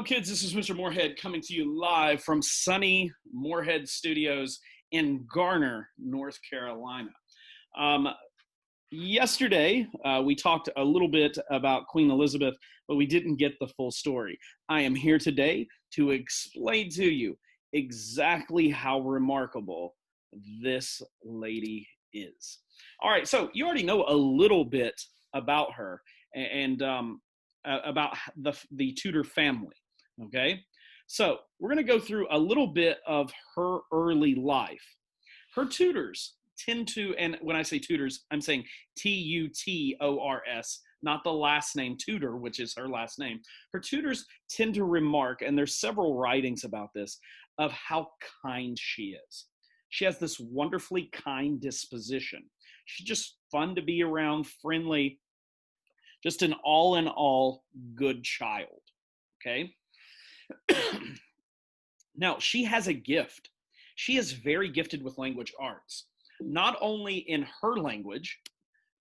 kids. This is Mr. Moorhead coming to you live from sunny Moorhead Studios in Garner, North Carolina. Yesterday, we talked a little bit about Queen Elizabeth, but we didn't get the full story. I am here today to explain to you exactly how remarkable this lady is. All right, so you already know a little bit about her and about the Tudor family, okay? So we're going to go through a little bit of her early life. Her tutors tend to, and when I say tutors, I'm saying T-U-T-O-R-S, not the last name Tudor, which is her last name. Her tutors tend to remark, and there's several writings about this, of how kind she is. She has this wonderfully kind disposition. She's just fun to be around, friendly, just an all-in-all good child, okay? Now, she has a gift. She is very gifted with language arts, not only in her language,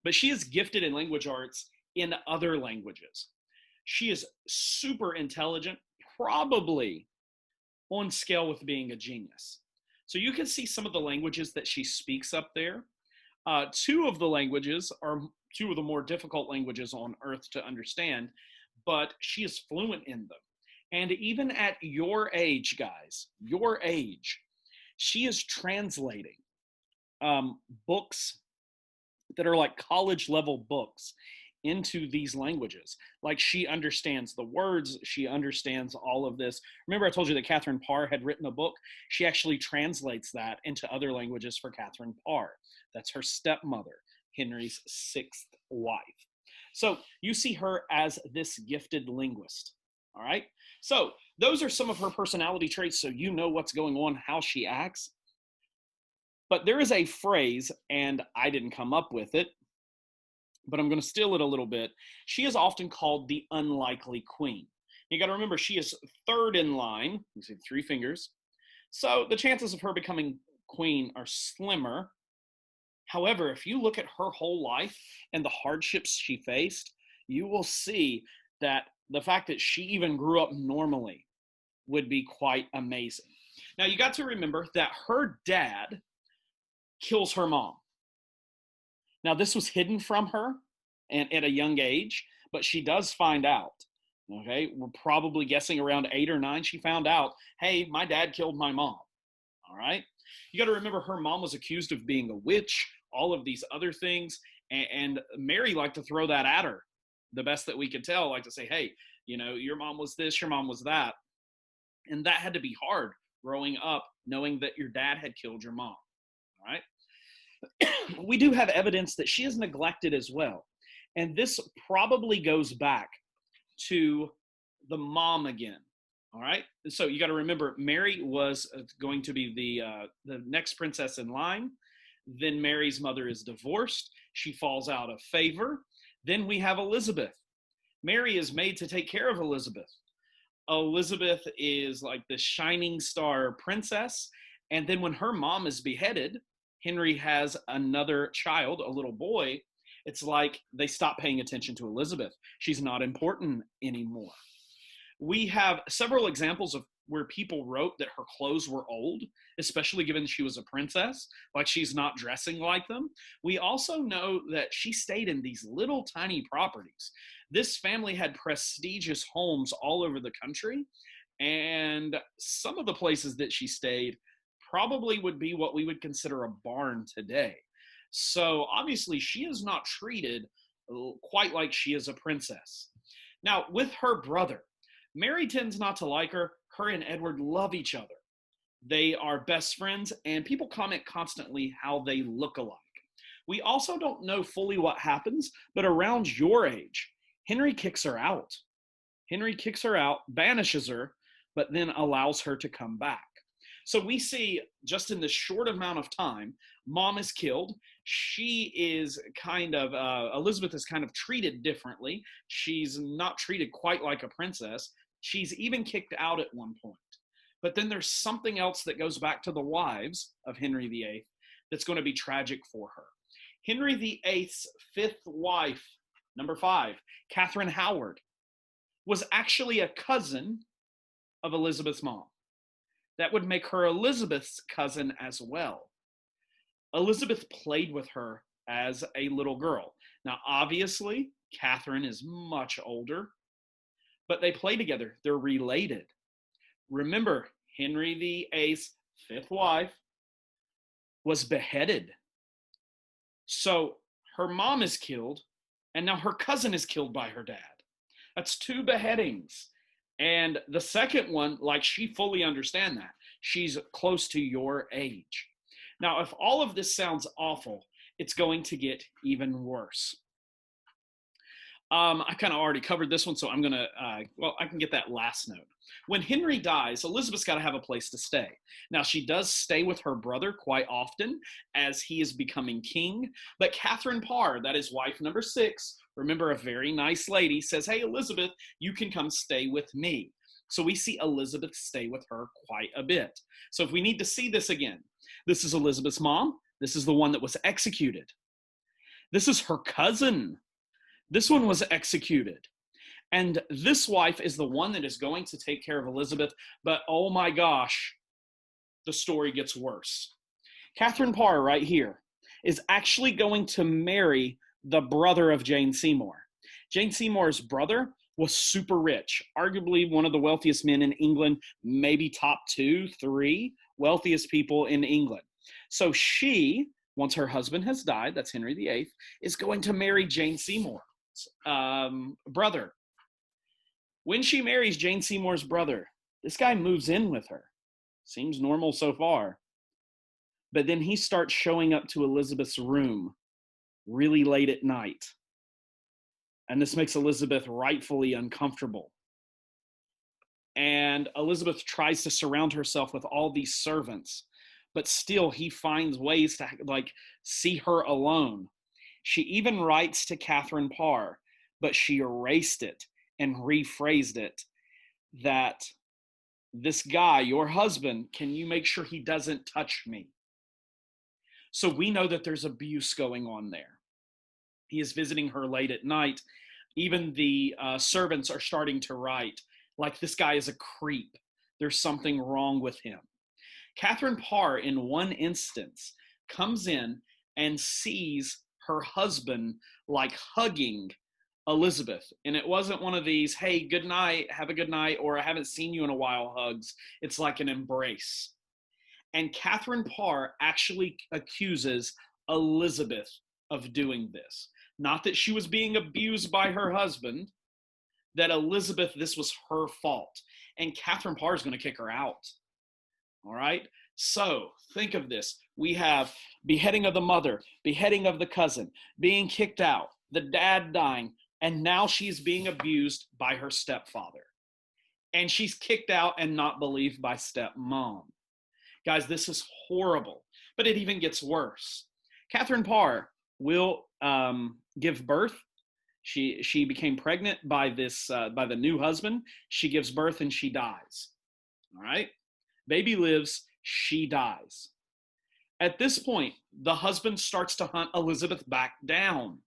but she is gifted in language arts in other languages. She is super intelligent, probably on scale with being a genius. So you can see some of the languages that she speaks up there. Two of the languages are two of the more difficult languages on earth to understand, but she is fluent in them. And even at your age, guys, your age, she is translating books that are like college level books into these languages. Like, she understands the words, she understands all of this. Remember I told you that Catherine Parr had written a book? She actually translates that into other languages for Catherine Parr. That's her stepmother, Henry's sixth wife. So you see her as this gifted linguist, all right? So those are some of her personality traits, so you know what's going on, how she acts. But there is a phrase, and I didn't come up with it, but I'm going to steal it a little bit. She is often called the unlikely queen. You got to remember, she is third in line. You see 3 fingers. So the chances of her becoming queen are slimmer. However, if you look at her whole life and the hardships she faced, you will see that the fact that she even grew up normally would be quite amazing. Now, you got to remember that her dad kills her mom. Now, this was hidden from her and at a young age, but she does find out. Okay, we're probably guessing around 8 or 9, she found out, hey, my dad killed my mom. All right. You got to remember, her mom was accused of being a witch, all of these other things. And Mary liked to throw that at her. The best that we could tell, like to say, hey, you know, your mom was this, your mom was that. And that had to be hard growing up, knowing that your dad had killed your mom. All right. We do have evidence that she is neglected as well. And this probably goes back to the mom again. All right. So you got to remember, Mary was going to be the next princess in line. Then Mary's mother is divorced. She falls out of favor. Then we have Elizabeth. Mary is made to take care of Elizabeth. Elizabeth is like the shining star princess. And then when her mom is beheaded, Henry has another child, a little boy. It's like they stop paying attention to Elizabeth. She's not important anymore. We have several examples of where people wrote that her clothes were old, especially given she was a princess, like she's not dressing like them. We also know that she stayed in these little tiny properties. This family had prestigious homes all over the country, and some of the places that she stayed probably would be what we would consider a barn today. So obviously she is not treated quite like she is a princess. Now, with her brother, Mary tends not to like her. Her and Edward love each other. They are best friends, and people comment constantly how they look alike. We also don't know fully what happens, but around your age, Henry kicks her out. Henry kicks her out, banishes her, but then allows her to come back. So we see, just in this short amount of time, mom is killed. She is kind of, Elizabeth is kind of treated differently. She's not treated quite like a princess. She's even kicked out at one point. But then there's something else that goes back to the wives of Henry VIII that's going to be tragic for her. Henry VIII's 5th wife, number 5, Catherine Howard, was actually a cousin of Elizabeth's mom. That would make her Elizabeth's cousin as well. Elizabeth played with her as a little girl. Now, obviously, Catherine is much older, but they play together. They're related. Remember, Henry VIII's fifth wife was beheaded. So her mom is killed, and now her cousin is killed by her dad. That's two beheadings. And the second one, like, she fully understands that. She's close to your age. Now, if all of this sounds awful, it's going to get even worse. I kind of already covered this one, so I'm going to, I can get that last note. When Henry dies, Elizabeth's got to have a place to stay. Now, she does stay with her brother quite often as he is becoming king, but Catherine Parr, that is wife number 6, remember, a very nice lady, says, hey, Elizabeth, you can come stay with me. So we see Elizabeth stay with her quite a bit. So if we need to see this again, this is Elizabeth's mom. This is the one that was executed. This is her cousin. This one was executed. And this wife is the one that is going to take care of Elizabeth. But oh my gosh, the story gets worse. Catherine Parr right here is actually going to marry the brother of Jane Seymour. Jane Seymour's brother was super rich, arguably one of the wealthiest men in England, maybe top 2, 3 wealthiest people in England. So she, once her husband has died, that's Henry VIII, is going to marry Jane Seymour's brother. When she marries Jane Seymour's brother, this guy moves in with her. Seems normal so far. But then he starts showing up to Elizabeth's room really late at night. And this makes Elizabeth rightfully uncomfortable. And Elizabeth tries to surround herself with all these servants, but still he finds ways to see her alone. She even writes to Catherine Parr, but she erased it and rephrased it that this guy, your husband, can you make sure he doesn't touch me? So we know that there's abuse going on there. He is visiting her late at night. Even the servants are starting to write, like, this guy is a creep. There's something wrong with him. Catherine Parr, in one instance, comes in and sees her husband hugging Elizabeth. And it wasn't one of these, hey, good night, have a good night, or I haven't seen you in a while hugs. It's like an embrace. And Catherine Parr actually accuses Elizabeth of doing this. Not that she was being abused by her husband, that Elizabeth, this was her fault. And Catherine Parr is going to kick her out. All right? So think of this. We have beheading of the mother, beheading of the cousin, being kicked out, the dad dying, and now she's being abused by her stepfather. And she's kicked out and not believed by stepmom. Guys, this is horrible, but it even gets worse. Catherine Parr will give birth. She became pregnant by the new husband. She gives birth and she dies. All right? Baby lives, she dies. At this point, the husband starts to hunt Elizabeth back down.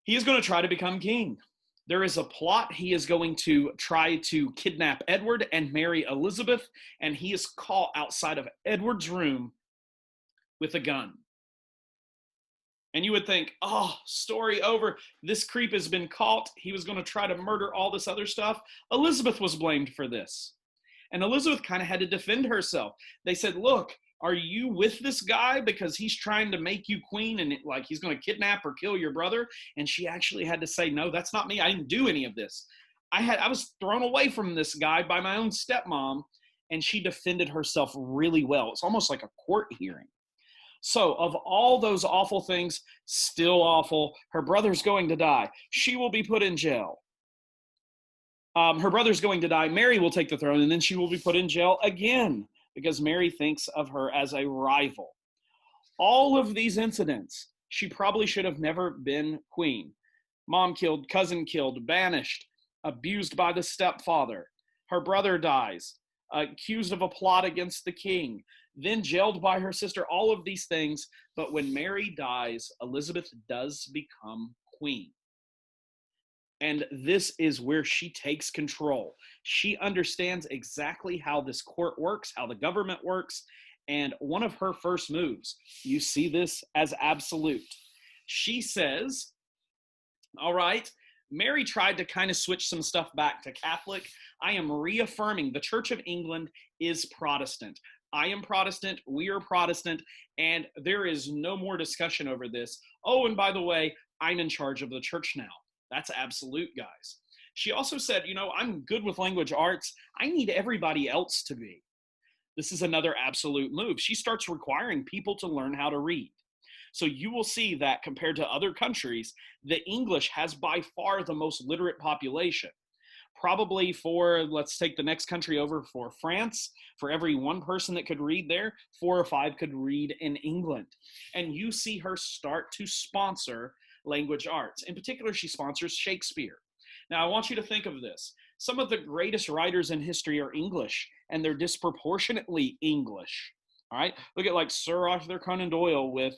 He is going to try to become king. There is a plot. He is going to try to kidnap Edward and marry Elizabeth, and he is caught outside of Edward's room with a gun. And you would think, oh, story over. This creep has been caught. He was going to try to murder all this other stuff. Elizabeth was blamed for this. And Elizabeth kind of had to defend herself. They said, look, are you with this guy because he's trying to make you queen and he's going to kidnap or kill your brother? And she actually had to say, no, that's not me. I didn't do any of this. I was thrown away from this guy by my own stepmom, and she defended herself really well. It's almost like a court hearing. So of all those awful things, still awful, her brother's going to die. She will be put in jail. Her brother's going to die. Mary will take the throne, and then she will be put in jail again because Mary thinks of her as a rival. All of these incidents, she probably should have never been queen. Mom killed, cousin killed, banished, abused by the stepfather. Her brother dies, accused of a plot against the king, then jailed by her sister, all of these things. But when Mary dies, Elizabeth does become queen. And this is where she takes control. She understands exactly how this court works, how the government works. And one of her first moves, you see this as absolute. She says, all right, Mary tried to kind of switch some stuff back to Catholic. I am reaffirming the Church of England is Protestant. I am Protestant. We are Protestant. And there is no more discussion over this. Oh, and by the way, I'm in charge of the church now. That's absolute, guys. She also said, I'm good with language arts. I need everybody else to be. This is another absolute move. She starts requiring people to learn how to read. So you will see that compared to other countries, the English has by far the most literate population. Probably let's take the next country over, for France, for every one person that could read there, 4 or 5 could read in England. And you see her start to sponsor language arts. In particular, she sponsors Shakespeare. Now, I want you to think of this. Some of the greatest writers in history are English, and they're disproportionately English. All right, look at like Sir Arthur Conan Doyle with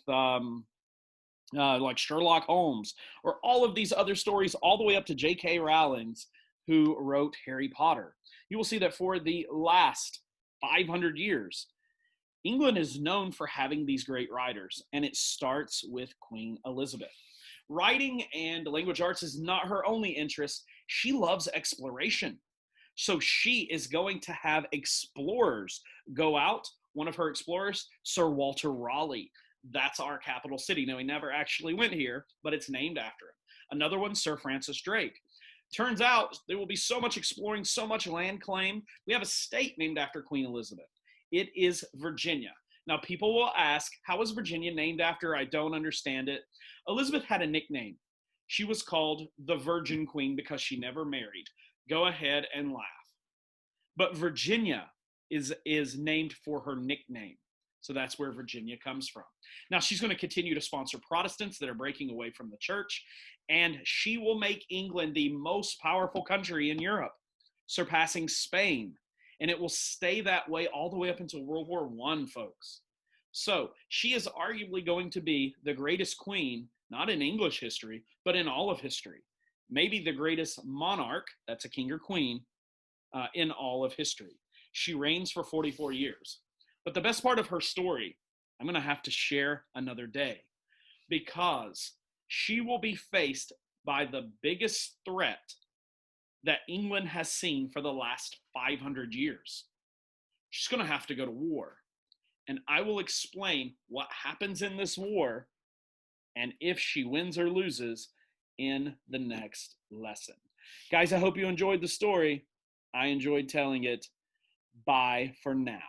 like Sherlock Holmes, or all of these other stories, all the way up to J.K. Rowling's, who wrote Harry Potter. You will see that for the last 500 years, England is known for having these great writers, and it starts with Queen Elizabeth. Writing and language arts is not her only interest. She loves exploration. So she is going to have explorers go out. One of her explorers, Sir Walter Raleigh. That's our capital city. Now, he never actually went here, but it's named after him. Another one, Sir Francis Drake. Turns out there will be so much exploring, so much land claim. We have a state named after Queen Elizabeth. It is Virginia. Now, people will ask, how is Virginia named after? I don't understand it. Elizabeth had a nickname. She was called the Virgin Queen because she never married. Go ahead and laugh. But Virginia is named for her nickname. So that's where Virginia comes from. Now, she's going to continue to sponsor Protestants that are breaking away from the church, and she will make England the most powerful country in Europe, surpassing Spain. And it will stay that way all the way up until World War I, folks. So she is arguably going to be the greatest queen, not in English history, but in all of history. Maybe the greatest monarch, that's a king or queen, in all of history. She reigns for 44 years. But the best part of her story, I'm going to have to share another day, because she will be faced by the biggest threat that England has seen for the last 500 years. She's going to have to go to war. And I will explain what happens in this war and if she wins or loses in the next lesson. Guys, I hope you enjoyed the story. I enjoyed telling it. Bye for now.